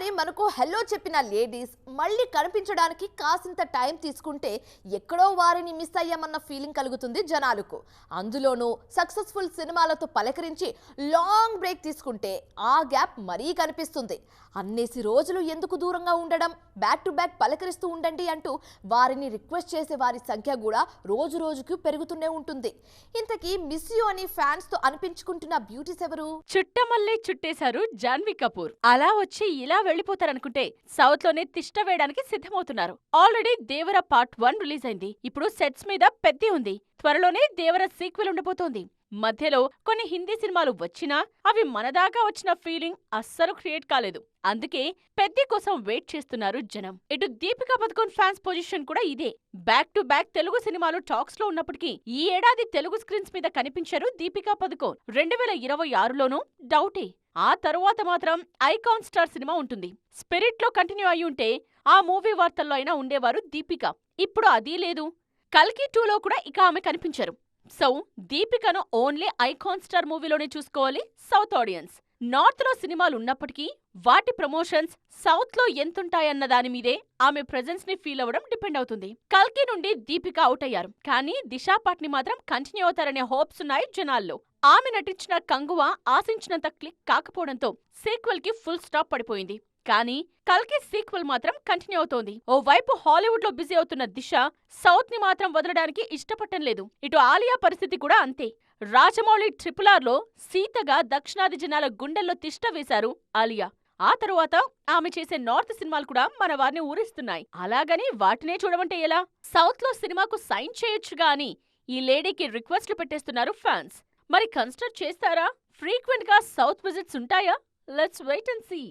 ఒకసారి మనకు హెల్లో చెప్పిన లేడీస్ మళ్ళీ కనిపించడానికి కాసింత టైం తీసుకుంటే ఎక్కడో వారిని మిస్ అయ్యామన్న ఫీలింగ్ కలుగుతుంది జనాలకు. అందులోనూ సక్సెస్ఫుల్ సినిమాలతో పలకరించి లాంగ్ బ్రేక్ తీసుకుంటే ఆ గ్యాప్ మరీ కనిపిస్తుంది. అన్నేసి రోజులు ఎందుకు దూరంగా ఉండడం, బ్యాక్ టు బ్యాక్ పలకరిస్తూ ఉండండి అంటూ వారిని రిక్వెస్ట్ చేసే వారి సంఖ్య కూడా రోజు రోజుకు పెరుగుతూనే ఉంటుంది. ఇంతకీ మిస్ యూ అని ఫ్యాన్స్ తో అనిపించుకుంటున్న బ్యూటీస్ ఎవరు? చుట్టమల్లే చుట్టేశారు జాన్వీ కపూర్. అలా వచ్చి ఇలా వెళ్లిపోతారనుకుంటే సౌత్ లోనే తిష్ట వేయడానికి సిద్ధమవుతున్నారు. ఆల్రెడీ దేవర పార్ట్ 1 రిలీజ్ అయింది. ఇప్పుడు సెట్స్ మీద పెద్ది ఉంది. త్వరలోనే దేవర సీక్వెల్ ఉండబోతోంది. మధ్యలో కొన్ని హిందీ సినిమాలు వచ్చినా అవి మనదాకా వచ్చిన ఫీలింగ్ అస్సలు క్రియేట్ కాలేదు. అందుకే పెద్ది కోసం వెయిట్ చేస్తున్నారు జనం. ఇటు దీపికా పదుకొన్ ఫ్యాన్స్ పొజిషన్ కూడా ఇదే. బ్యాక్ టు బ్యాక్ తెలుగు సినిమాలు టాక్స్ లో ఉన్నప్పటికీ ఈ ఏడాది తెలుగు స్క్రీన్స్ మీద కనిపించారు దీపికా పదుకొన్. 2026లోనూ డౌటే. ఆ తరువాత మాత్రం ఐకాన్ స్టార్ సినిమా ఉంటుంది. స్పిరిట్ లో కంటిన్యూ అయి ఉంటే ఆ మూవీ వార్తల్లో అయినా ఉండేవారు దీపిక. ఇప్పుడు అదీ లేదు. కల్కి 2లో కూడా ఇక ఆమె కనిపించారు. సో దీపికను ఓన్లీ ఐకాన్ స్టార్ మూవీలోనే చూసుకోవాలి సౌత్ ఆడియన్స్. నార్త్ లో సినిమాలు ఉన్నప్పటికీ వాటి ప్రమోషన్స్ సౌత్ లో ఎంతుంటాయన్న దాని మీదే ఆమె ప్రెజెన్స్ ని ఫీల్ అవ్వడం డిపెండ్ అవుతుంది. కల్కి నుండి దీపిక అవుట్ అయ్యారు, కానీ దిశా పాట్ని మాత్రం కంటిన్యూ అవుతారనే హోప్స్ ఉన్నాయి జనాల్లో. ఆమె నటించిన కంగువ ఆశించినంత క్లిక్ కాకపోవడంతో సీక్వెల్ కి ఫుల్ స్టాప్ పడిపోయింది. కానీ కల్కి సీక్వెల్ మాత్రం కంటిన్యూ అవుతోంది. ఓవైపు హాలీవుడ్ లో బిజీ అవుతున్న దిశ సౌత్ ని మాత్రం వదలడానికి ఇష్టపడటం లేదు. ఇటు ఆలియా పరిస్థితి కూడా అంతే. రాజమౌళి RRR లో సీతగా దక్షిణాది జనాల గుండెల్లో తిష్ట వేశారు ఆలియా. ఆ తరువాత ఆమె చేసే నార్త్ సినిమాలు కూడా మన వారిని ఊరిస్తున్నాయి. అలాగని వాటినే చూడమంటే ఎలా? సౌత్ లో సినిమాకు సైన్ చేయొచ్చుగా అని ఈ లేడీకి రిక్వెస్ట్లు పెట్టేస్తున్నారు ఫ్యాన్స్. మరి కన్సిడర్ చేస్తారా? ఫ్రీక్వెంట్ గా సౌత్ విజిట్స్ ఉంటాయా? Let's wait and see.